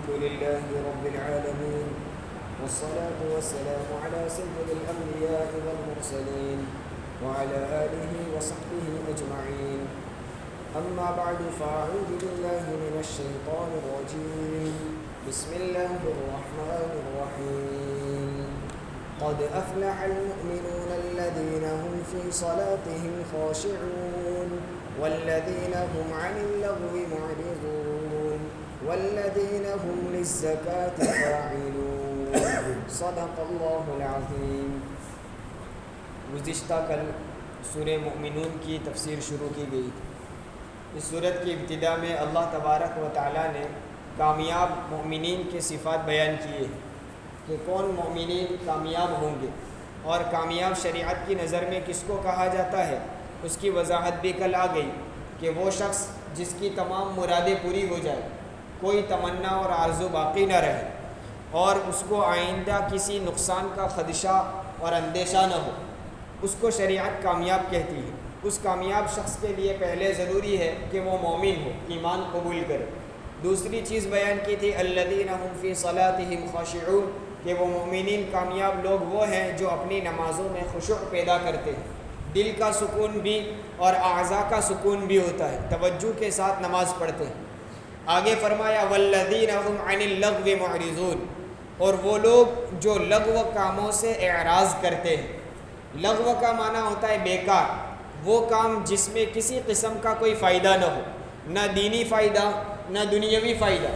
الحمد لله رب العالمين والصلاة والسلام على سيد الأنبياء والمرسلين وعلى آله وصحبه أجمعين. أما بعد فأعوذ بالله من الشيطان الرجيم. بسم الله الرحمن الرحيم. قد أفلح المؤمنون الذين هم في صلاتهم خاشعون والذين هم عن اللغو معرضون والذين هم للزكاة فاعلون. صدق اللہ العظیم. گزشتہ کل سورہ مؤمنون کی تفسیر شروع کی گئی. اس سورت کی ابتدا میں اللہ تبارک و تعالیٰ نے کامیاب مومنین کے صفات بیان کیے کہ کون مومنین کامیاب ہوں گے اور کامیاب شریعت کی نظر میں کس کو کہا جاتا ہے. اس کی وضاحت بھی کل آ گئی کہ وہ شخص جس کی تمام مرادیں پوری ہو جائے, کوئی تمنا اور آرزو باقی نہ رہے اور اس کو آئندہ کسی نقصان کا خدشہ اور اندیشہ نہ ہو, اس کو شریعت کامیاب کہتی ہے. اس کامیاب شخص کے لیے پہلے ضروری ہے کہ وہ مومن ہو, ایمان قبول کرے. دوسری چیز بیان کی تھی الذین هم فی صلاتهم خاشعون, کہ وہ مومنین کامیاب لوگ وہ ہیں جو اپنی نمازوں میں خشوع پیدا کرتے ہیں. دل کا سکون بھی اور اعضاء کا سکون بھی ہوتا ہے, توجہ کے ساتھ نماز پڑھتے ہیں. آگے فرمایا والذین هم عن اللغو معرضون, اور وہ لوگ جو لغو کاموں سے اعراض کرتے ہیں. لغو کا معنی ہوتا ہے بیکار, وہ کام جس میں کسی قسم کا کوئی فائدہ نہ ہو, نہ دینی فائدہ نہ دنیاوی فائدہ.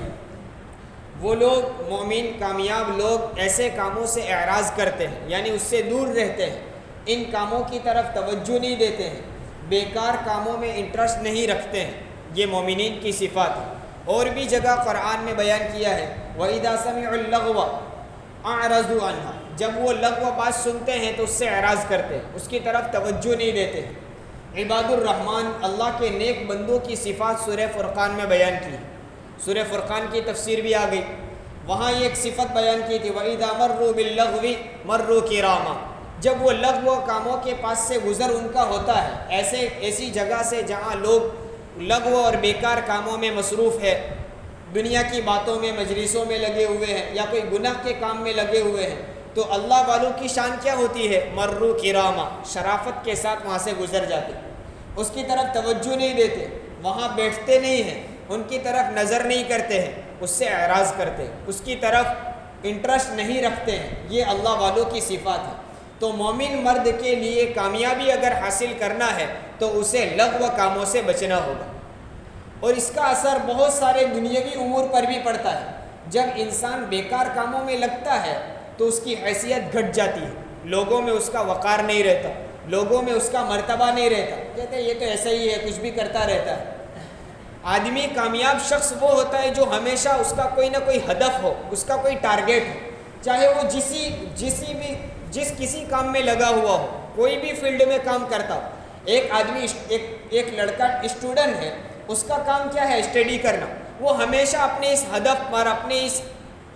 وہ لوگ مومن کامیاب لوگ ایسے کاموں سے اعراض کرتے ہیں, یعنی اس سے دور رہتے ہیں, ان کاموں کی طرف توجہ نہیں دیتے ہیں, بیکار کاموں میں انٹرسٹ نہیں رکھتے ہیں. یہ مومنین کی صفات ہے. اور بھی جگہ قرآن میں بیان کیا ہے وَإِذَا سَمِعُوا اللَّغْوَ أَعْرَضُوا عَنْهَا, جب وہ لغو بات سنتے ہیں تو اس سے اعراض کرتے ہیں, اس کی طرف توجہ نہیں دیتے ہیں. عباد الرحمن اللہ کے نیک بندوں کی صفات سورہ فرقان میں بیان کی. سورہ فرقان کی تفسیر بھی آ گئی, وہاں یہ ایک صفت بیان کی تھی وَإِذَا مَرُّوا بِاللَّغْوِ مَرُّوا كِرَامًا, جب وہ لغو کاموں کے پاس سے گزر ان کا ہوتا ہے, ایسی جگہ سے جہاں لوگ لغو اور بیکار کاموں میں مصروف ہے, دنیا کی باتوں میں مجلسوں میں لگے ہوئے ہیں یا کوئی گناہ کے کام میں لگے ہوئے ہیں, تو اللہ والوں کی شان کیا ہوتی ہے مرّو کراما, شرافت کے ساتھ وہاں سے گزر جاتے, اس کی طرف توجہ نہیں دیتے, وہاں بیٹھتے نہیں ہیں, ان کی طرف نظر نہیں کرتے ہیں, اس سے اعراض کرتے ہیں, اس کی طرف انٹرسٹ نہیں رکھتے ہیں. یہ اللہ والوں کی صفات ہے. تو مومن مرد کے لیے کامیابی اگر حاصل کرنا ہے تو اسے لغو کاموں سے بچنا ہوگا. اور اس کا اثر بہت سارے دنیاوی امور پر بھی پڑتا ہے. جب انسان بیکار کاموں میں لگتا ہے تو اس کی حیثیت گھٹ جاتی ہے, لوگوں میں اس کا وقار نہیں رہتا, لوگوں میں اس کا مرتبہ نہیں رہتا, کہتے ہیں یہ تو ایسا ہی ہے, کچھ بھی کرتا رہتا ہے. آدمی کامیاب شخص وہ ہوتا ہے جو ہمیشہ اس کا کوئی نہ کوئی ہدف ہو, اس کا کوئی ٹارگیٹ ہو, چاہے وہ جس کسی کام میں لگا ہوا ہو, کوئی بھی فیلڈ میں کام کرتا ہو. ایک آدمی ایک لڑکا اسٹوڈنٹ ہے, اس کا کام کیا ہے اسٹڈی کرنا, وہ ہمیشہ اپنے اس ہدف پر اپنے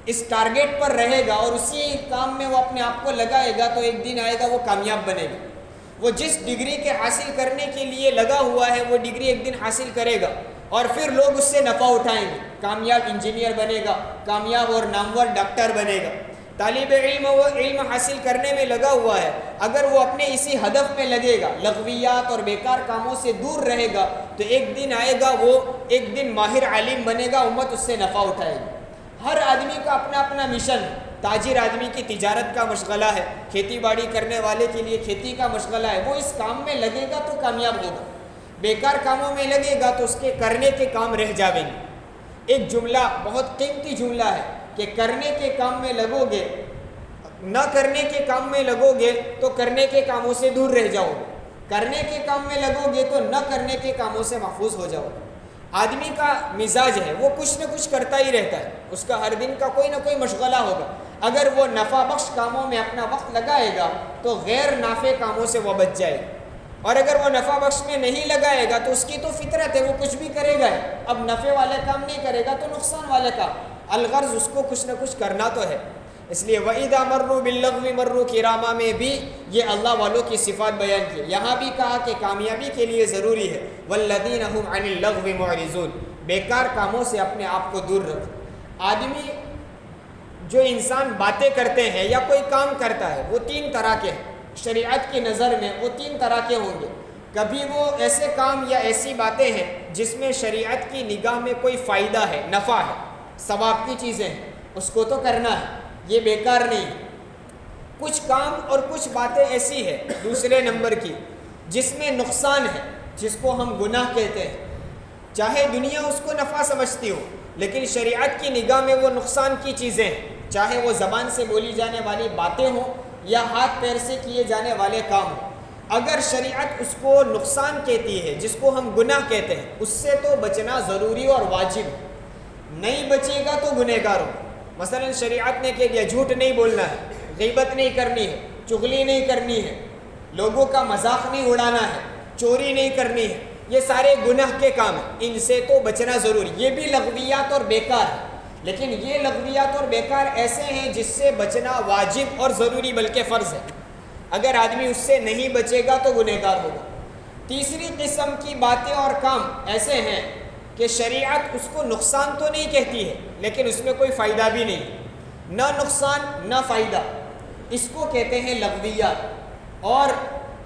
اس ٹارگیٹ پر رہے گا اور اسی کام میں وہ اپنے آپ کو لگائے گا تو ایک دن آئے گا وہ کامیاب بنے گا. وہ جس ڈگری کے حاصل کرنے کے لیے لگا ہوا ہے وہ ڈگری ایک دن حاصل کرے گا اور پھر لوگ اس سے نفع اٹھائیں گے, کامیاب انجینئر بنے گا, کامیاب اور نامور ڈاکٹر بنے گا. طالب علم وہ علم حاصل کرنے میں لگا ہوا ہے, اگر وہ اپنے اسی ہدف میں لگے گا, لغویات اور بیکار کاموں سے دور رہے گا, تو ایک دن آئے گا وہ ایک دن ماہر عالم بنے گا, امت اس سے نفع اٹھائے گی. ہر آدمی کا اپنا اپنا مشن ہے. تاجر آدمی کی تجارت کا مشغلہ ہے, کھیتی باڑی کرنے والے کے لیے کھیتی کا مشغلہ ہے, وہ اس کام میں لگے گا تو کامیاب ہوگا. بیکار کاموں میں لگے گا تو اس کے کرنے کے کام رہ جاویں گے. ایک جملہ بہت قیمتی جملہ ہے کہ کرنے کے کام میں لگو گے, نہ کرنے کے کام میں لگو گے تو کرنے کے کاموں سے دور رہ جاؤ گے, کرنے کے کام میں لگو گے تو نہ کرنے کے کاموں سے محفوظ ہو جاؤ گے. آدمی کا مزاج ہے وہ کچھ نہ کچھ کرتا ہی رہتا ہے, اس کا ہر دن کا کوئی نہ کوئی مشغلہ ہوگا. اگر وہ نفع بخش کاموں میں اپنا وقت لگائے گا تو غیر نافع کاموں سے وہ بچ جائے گا, اور اگر وہ نفع بخش میں نہیں لگائے گا تو اس کی تو فطرت ہے, وہ کچھ بھی کرے گا. اب نفع والے کام نہیں کرے گا تو نقصان والے کام, الغرض اس کو کچھ نہ کچھ کرنا تو ہے. اس لیے وَإِذَا مَرُّوا بِاللَّغْوِ مَرُّوا كِرَامًا میں بھی یہ اللہ والوں کی صفات بیان کی. یہاں بھی کہا کہ کامیابی کے لیے ضروری ہے وَالَّذِينَ هُمْ عَنِ اللَّغْوِ مُعْرِضُونَ, بیکار کاموں سے اپنے آپ کو دور رکھو. آدمی جو انسان باتیں کرتے ہیں یا کوئی کام کرتا ہے وہ تین طرح کے ہیں، شریعت کی نظر میں وہ تین طرح کے ہوں گے۔ کبھی وہ ایسے کام یا ایسی باتیں ہیں جس میں شریعت کی نگاہ میں کوئی فائدہ ہے، نفع ہے، ثواب کی چیزیں ہیں، اس کو تو کرنا ہے، یہ بیکار نہیں ہے۔ کچھ کام اور کچھ باتیں ایسی ہیں دوسرے نمبر کی جس میں نقصان ہے، جس کو ہم گناہ کہتے ہیں، چاہے دنیا اس کو نفع سمجھتی ہو لیکن شریعت کی نگاہ میں وہ نقصان کی چیزیں ہیں، چاہے وہ زبان سے بولی جانے والی باتیں ہوں یا ہاتھ پیر سے کیے جانے والے کام ہوں۔ اگر شریعت اس کو نقصان کہتی ہے، جس کو ہم گناہ کہتے ہیں، اس سے تو بچنا ضروری اور واجب ہے، نہیں بچے گا تو گنہگار ہو۔ مثلا شریعت نے کہہ دیا جھوٹ نہیں بولنا ہے، غیبت نہیں کرنی ہے، چغلی نہیں کرنی ہے، لوگوں کا مذاق نہیں اڑانا ہے، چوری نہیں کرنی ہے، یہ سارے گناہ کے کام ہیں، ان سے تو بچنا ضروری، یہ بھی لغویات اور بیکار ہے۔ لیکن یہ لغویات اور بیکار ایسے ہیں جس سے بچنا واجب اور ضروری بلکہ فرض ہے، اگر آدمی اس سے نہیں بچے گا تو گنہگار ہوگا۔ تیسری قسم کی باتیں اور کام ایسے ہیں کہ شریعت اس کو نقصان تو نہیں کہتی ہے لیکن اس میں کوئی فائدہ بھی نہیں، نہ نقصان نہ فائدہ، اس کو کہتے ہیں لغویات۔ اور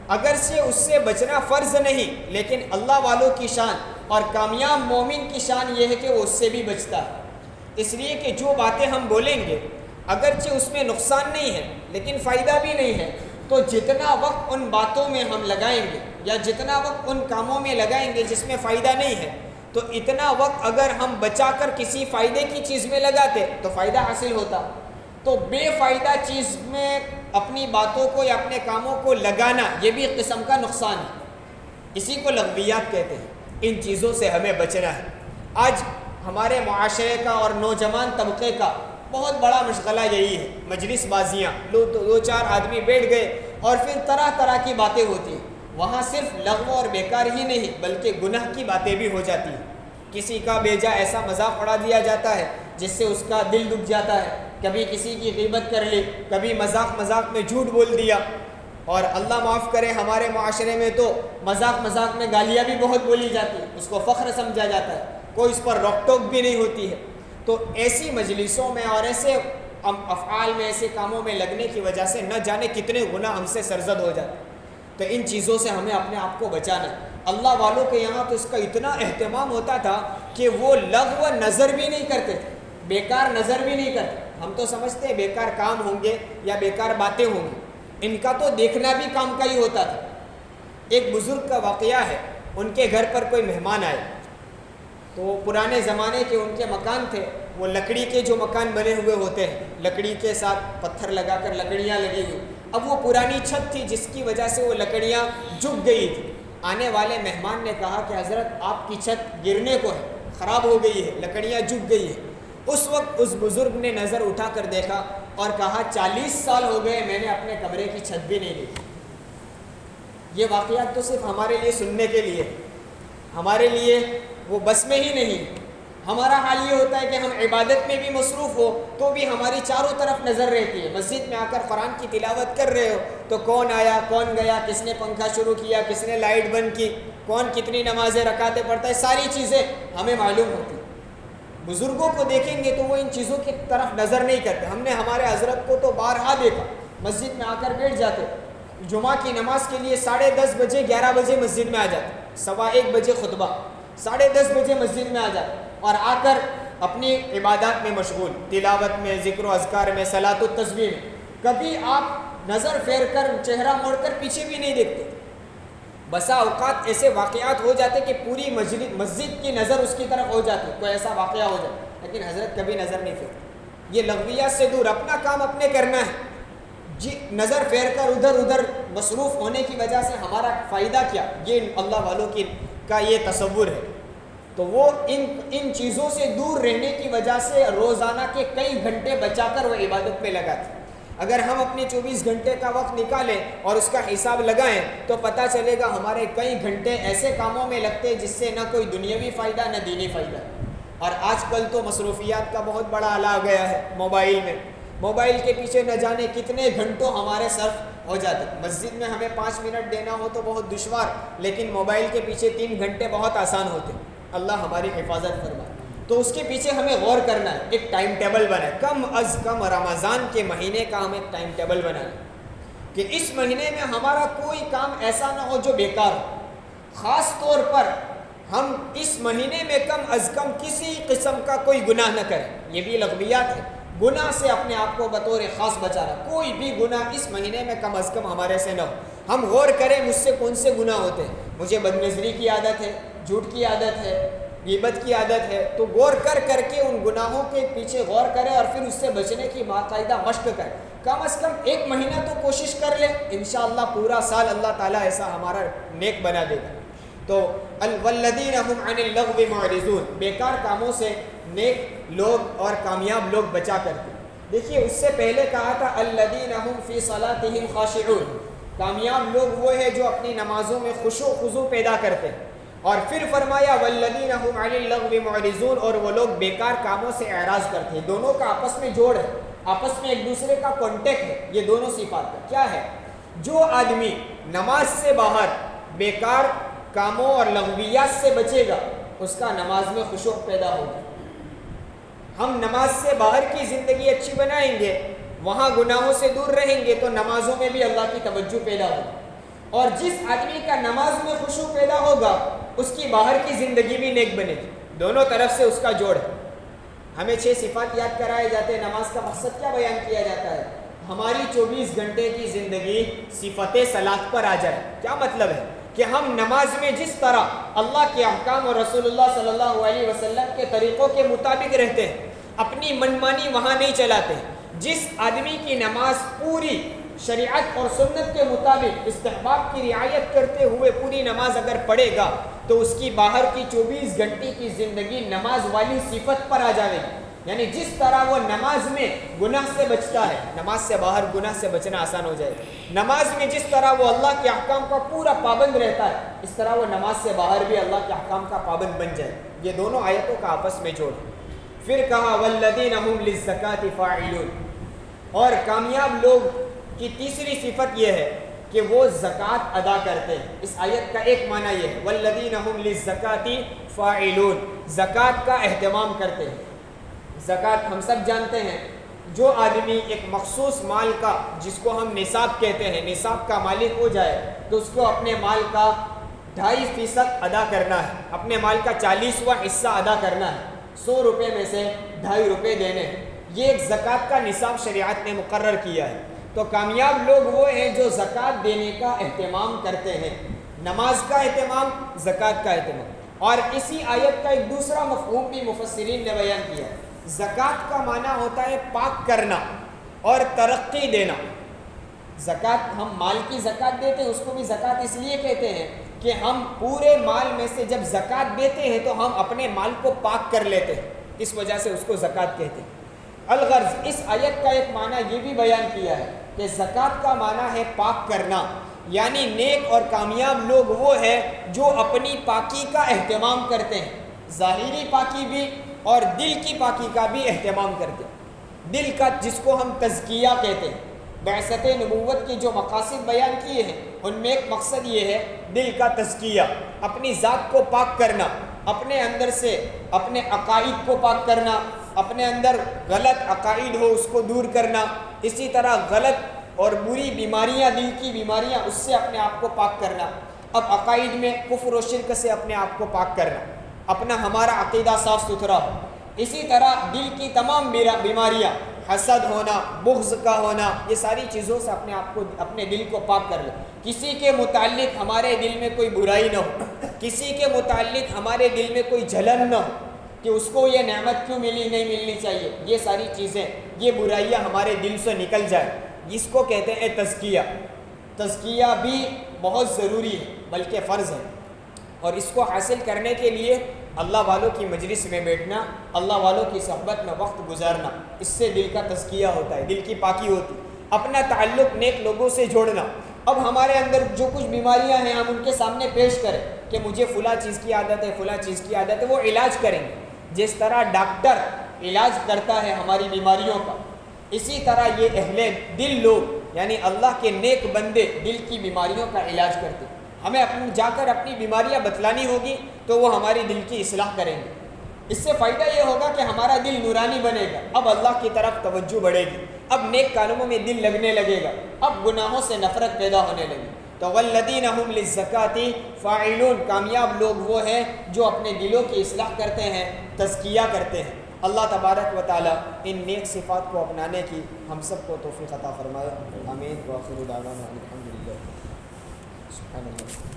اگرچہ اس سے بچنا فرض نہیں لیکن اللہ والوں کی شان اور کامیاب مومن کی شان یہ ہے کہ وہ اس سے بھی بچتا ہے، اس لیے کہ جو باتیں ہم بولیں گے اگرچہ اس میں نقصان نہیں ہے لیکن فائدہ بھی نہیں ہے، تو جتنا وقت ان باتوں میں ہم لگائیں گے یا جتنا وقت ان کاموں میں لگائیں گے جس میں فائدہ نہیں ہے، تو اتنا وقت اگر ہم بچا کر کسی فائدے کی چیز میں لگاتے تو فائدہ حاصل ہوتا۔ تو بے فائدہ چیز میں اپنی باتوں کو یا اپنے کاموں کو لگانا یہ بھی ایک قسم کا نقصان ہے، اسی کو لغویات کہتے ہیں۔ ان چیزوں سے ہمیں بچنا ہے۔ آج ہمارے معاشرے کا اور نوجوان طبقے کا بہت بڑا مشغلہ یہی ہے، مجلس بازیاں، دو چار آدمی بیٹھ گئے اور پھر طرح طرح کی باتیں ہوتی ہیں، وہاں صرف لغو اور بیکار ہی نہیں بلکہ گناہ کی باتیں بھی ہو جاتی ہیں۔ کسی کا بیجا ایسا مذاق اڑا دیا جاتا ہے جس سے اس کا دل دکھ جاتا ہے، کبھی کسی کی غیبت کر لی، کبھی مذاق میں جھوٹ بول دیا، اور اللہ معاف کرے ہمارے معاشرے میں تو مذاق میں گالیاں بھی بہت بولی جاتی ہیں، اس کو فخر سمجھا جاتا ہے، کوئی اس پر روک ٹوک بھی نہیں ہوتی ہے۔ تو ایسی مجلسوں میں اور ایسے افعال میں، ایسے کاموں میں لگنے کی وجہ سے نہ جانے کتنے گناہ ہم سے سرزد ہو جاتے ہیں۔ تو ان چیزوں سے ہمیں اپنے آپ کو بچانا ہے۔ اللہ والوں کے یہاں تو اس کا اتنا اہتمام ہوتا تھا کہ وہ لغو نظر بھی نہیں کرتے تھے، بیکار نظر بھی نہیں کرتے۔ ہم تو سمجھتے ہیں بیکار کام ہوں گے یا بیکار باتیں ہوں گی، ان کا تو دیکھنا بھی کام کا ہی ہوتا تھا۔ ایک بزرگ کا واقعہ ہے، ان کے گھر پر کوئی مہمان آئے، تو پرانے زمانے کے ان کے مکان تھے، وہ لکڑی کے جو مکان بنے ہوئے ہوتے ہیں، لکڑی کے ساتھ پتھر لگا کر لکڑیاں لگی ہوئی، اب وہ پرانی چھت تھی جس کی وجہ سے وہ لکڑیاں جھک گئی تھی۔ آنے والے مہمان نے کہا کہ حضرت آپ کی چھت گرنے کو ہے، خراب ہو گئی ہے، لکڑیاں جھک گئی ہیں۔ اس وقت اس بزرگ نے نظر اٹھا کر دیکھا اور کہا 40 سال ہو گئے میں نے اپنے کمرے کی چھت بھی نہیں دیکھی۔ یہ واقعات تو صرف ہمارے لیے سننے کے لیے، ہمارے لیے وہ بس میں ہی نہیں۔ ہمارا حال یہ ہوتا ہے کہ ہم عبادت میں بھی مصروف ہو تو بھی ہماری چاروں طرف نظر رہتی ہے۔ مسجد میں آ کر قرآن کی تلاوت کر رہے ہو تو کون آیا، کون گیا، کس نے پنکھا شروع کیا، کس نے لائٹ بند کی، کون کتنی نمازیں رکعتیں پڑھتا ہے، ساری چیزیں ہمیں معلوم ہوتی ہیں۔ بزرگوں کو دیکھیں گے تو وہ ان چیزوں کی طرف نظر نہیں کرتے۔ ہم نے ہمارے حضرت کو تو بارہا دیکھا، مسجد میں آ کر بیٹھ جاتے، جمعہ کی نماز کے لیے 10:30 بجے 11 بجے مسجد میں آ جاتے، 1:15 بجے خطبہ، 10:30 بجے مسجد میں آ جاتے اور آ کر اپنی عبادات میں مشغول، تلاوت میں، ذکر و اذکار میں، صلاۃ و تسبیح میں۔ کبھی آپ نظر پھیر کر، چہرہ موڑ کر پیچھے بھی نہیں دیکھتے۔ بسا اوقات ایسے واقعات ہو جاتے کہ پوری مسجد کی نظر اس کی طرف ہو جاتی، کوئی ایسا واقعہ ہو جاتا، لیکن حضرت کبھی نظر نہیں پھیرتے۔ یہ لغویات سے دور، اپنا کام اپنے کرنا ہے۔ جی نظر پھیر کر ادھر مصروف ہونے کی وجہ سے ہمارا فائدہ کیا، یہ اللہ والوں کا یہ تصور ہے۔ تو وہ ان چیزوں سے دور رہنے کی وجہ سے روزانہ کے کئی گھنٹے بچا کر وہ عبادت میں لگاتے۔ اگر ہم اپنے 24 گھنٹے کا وقت نکالیں اور اس کا حساب لگائیں تو پتہ چلے گا ہمارے کئی گھنٹے ایسے کاموں میں لگتے جس سے نہ کوئی دنیاوی فائدہ نہ دینی فائدہ۔ اور آج کل تو مصروفیات کا بہت بڑا آلہ آ گیا ہے موبائل میں، موبائل کے پیچھے نہ جانے کتنے گھنٹوں ہمارے صرف ہو جاتے۔ مسجد میں ہمیں 5 منٹ دینا ہو تو بہت دشوار، لیکن موبائل کے پیچھے 3 گھنٹے بہت آسان ہوتے۔ اللہ ہماری حفاظت فرمائے۔ تو اس کے پیچھے ہمیں غور کرنا ہے، ایک ٹائم ٹیبل بنائے، کم از کم رمضان کے مہینے کا ہم ایک ٹائم ٹیبل بنائیں کہ اس مہینے میں ہمارا کوئی کام ایسا نہ ہو جو بیکار ہو۔ خاص طور پر ہم اس مہینے میں کم از کم کسی قسم کا کوئی گناہ نہ کریں، یہ بھی لغویات ہے، گناہ سے اپنے آپ کو بطور خاص بچانا، کوئی بھی گناہ اس مہینے میں کم از کم ہمارے سے نہ ہو۔ ہم غور کریں مجھ سے کون سے گناہ ہوتے ہیں، مجھے بدنظری کی عادت ہے، جھوٹ کی عادت ہے، غیبت کی عادت ہے، تو غور کر کے ان گناہوں کے پیچھے غور کریں اور پھر اس سے بچنے کی باقاعدہ مشق کریں۔ کم از کم ایک مہینہ تو کوشش کر لیں، انشاءاللہ پورا سال اللہ تعالیٰ ایسا ہمارا نیک بنا دے گا۔ تو والذین هم عن اللغو معرضون، بیکار کاموں سے نیک لوگ اور کامیاب لوگ بچا کرتے۔ دیکھیے اس سے پہلے کہا تھا الذین هم فی صلاتهم خاشعون، کامیاب لوگ وہ ہیں جو اپنی نمازوں میں خشوع و خضوع پیدا کرتے ہیں، اور پھر فرمایا والذین هم عن اللغو معرضون، اور وہ لوگ بیکار کاموں سے اعراض کرتے ہیں۔ دونوں کا آپس میں جوڑ ہے، آپس میں ایک دوسرے کا کانٹیکٹ ہے، یہ دونوں صفات کیا ہے؟ جو آدمی نماز سے باہر بیکار کاموں اور لغویات سے بچے گا اس کا نماز میں خشوع پیدا ہوگا۔ ہم نماز سے باہر کی زندگی اچھی بنائیں گے، وہاں گناہوں سے دور رہیں گے تو نمازوں میں بھی اللہ کی توجہ پیدا ہوگی، اور جس آدمی کا نماز میں خشوع پیدا ہوگا اس کی باہر کی زندگی بھی نیک بنے گی، دونوں طرف سے اس کا جوڑ ہے۔ ہمیں 6 صفات یاد کرائے جاتے ہیں، نماز کا مقصد کیا بیان کیا جاتا ہے؟ ہماری 24 گھنٹے کی زندگی صفت صلاۃ پر آ جائے۔ کیا مطلب ہے؟ کہ ہم نماز میں جس طرح اللہ کے احکام اور رسول اللہ صلی اللہ علیہ وسلم کے طریقوں کے مطابق رہتے ہیں، اپنی منمانی وہاں نہیں چلاتے۔ جس آدمی کی نماز پوری شریعت اور سنت کے مطابق استحباب کی رعایت کرتے ہوئے پوری نماز اگر پڑھے گا تو اس کی باہر کی 24 گھنٹے کی زندگی نماز والی صفت پر آ جائے گی۔ یعنی جس طرح وہ نماز میں گناہ سے بچتا ہے، نماز سے باہر گناہ سے بچنا آسان ہو جائے گا۔ نماز میں جس طرح وہ اللہ کے احکام کا پورا پابند رہتا ہے، اس طرح وہ نماز سے باہر بھی اللہ کے احکام کا پابند بن جائے۔ یہ دونوں آیتوں کا آپس میں جوڑ۔ پھر کہا والذین هم للزکاۃ فاعلون، اور کامیاب لوگ کی تیسری صفت یہ ہے کہ وہ زکوٰۃ ادا کرتے ہیں۔ اس آیت کا ایک معنی یہ ہے والذین هم للزکاۃ فاعلون، زکوٰۃ کا اہتمام کرتے ہیں۔ زکوٰۃ ہم سب جانتے ہیں، جو آدمی ایک مخصوص مال کا، جس کو ہم نصاب کہتے ہیں، نصاب کا مالک ہو جائے تو اس کو اپنے مال کا 2.5% ادا کرنا ہے، اپنے مال کا 40واں حصہ ادا کرنا ہے، 100 روپے میں سے 2.5 روپے دینے ہیں۔ یہ ایک زکوٰۃ کا نصاب شریعت نے مقرر کیا ہے۔ تو کامیاب لوگ وہ ہیں جو زکوٰۃ دینے کا اہتمام کرتے ہیں، نماز کا اہتمام، زکوٰۃ کا اہتمام۔ اور اسی آیت کا ایک دوسرا مفہوم بھی مفسرین نے بیان کیا ہے۔ زکوٰۃ کا معنی ہوتا ہے پاک کرنا اور ترقی دینا۔ زکوٰۃ، ہم مال کی زکوٰۃ دیتے ہیں، اس کو بھی زکوٰۃ اس لیے کہتے ہیں کہ ہم پورے مال میں سے جب زکوٰۃ دیتے ہیں تو ہم اپنے مال کو پاک کر لیتے ہیں، اس وجہ سے اس کو زکوٰۃ کہتے ہیں۔ الغرض اس آیت کا ایک معنی یہ بھی بیان کیا ہے کہ زکوٰۃ کا معنی ہے پاک کرنا، یعنی نیک اور کامیاب لوگ وہ ہیں جو اپنی پاکی کا اہتمام کرتے ہیں، ظاہری پاکی بھی اور دل کی پاکی کا بھی اہتمام کرتے ہیں۔ دل کا، جس کو ہم تزکیہ کہتے ہیں، بعثت نبوت کی جو مقاصد بیان کیے ہیں ان میں ایک مقصد یہ ہے دل کا تزکیہ، اپنی ذات کو پاک کرنا، اپنے اندر سے اپنے عقائد کو پاک کرنا، اپنے اندر غلط عقائد ہو اس کو دور کرنا، اسی طرح غلط اور بری بیماریاں، دل کی بیماریاں، اس سے اپنے آپ کو پاک کرنا۔ اب عقائد میں کفر و شرک سے اپنے آپ کو پاک کرنا، اپنا ہمارا عقیدہ صاف ستھرا ہو۔ اسی طرح دل کی تمام بیماریاں، حسد ہونا، بغض کا ہونا، یہ ساری چیزوں سے اپنے آپ کو، اپنے دل کو پاک کر لیں۔ کسی کے متعلق ہمارے دل میں کوئی برائی نہ ہو، کسی کے متعلق ہمارے دل میں کوئی جلن نہ ہو کہ اس کو یہ نعمت کیوں ملی، نہیں ملنی چاہیے، یہ ساری چیزیں، یہ برائیاں ہمارے دل سے نکل جائیں، جس کو کہتے ہیں تزکیہ۔ تزکیہ بھی بہت ضروری ہے، بلکہ فرض ہے، اور اس کو حاصل کرنے کے لیے اللہ والوں کی مجلس میں بیٹھنا، اللہ والوں کی صحبت میں وقت گزارنا، اس سے دل کا تزکیہ ہوتا ہے، دل کی پاکی ہوتی، اپنا تعلق نیک لوگوں سے جوڑنا۔ اب ہمارے اندر جو کچھ بیماریاں ہیں ہم ان کے سامنے پیش کریں کہ مجھے فلاں چیز کی عادت ہے، فلاں چیز کی عادت ہے، وہ علاج کریں گے۔ جس طرح ڈاکٹر علاج کرتا ہے ہماری بیماریوں کا، اسی طرح یہ اہل دل لوگ، یعنی اللہ کے نیک بندے، دل کی بیماریوں کا علاج کرتے ہیں۔ ہمیں جا کر اپنی بیماریاں بتلانی ہوگی تو وہ ہماری دل کی اصلاح کریں گے۔ اس سے فائدہ یہ ہوگا کہ ہمارا دل نورانی بنے گا، اب اللہ کی طرف توجہ بڑھے گی، اب نیک کاموں میں دل لگنے لگے گا، اب گناہوں سے نفرت پیدا ہونے لگی۔ تو والذین هم للزکاة فاعلون، کامیاب لوگ وہ ہیں جو اپنے دلوں کی اصلاح کرتے ہیں، تزکیہ کرتے ہیں۔ اللہ تبارک و تعالیٰ ان نیک صفات کو اپنانے کی ہم سب کو توفیق عطا فرمائے، آمین۔ وآخر دعوانا الحمدللہ، سبحان اللہ۔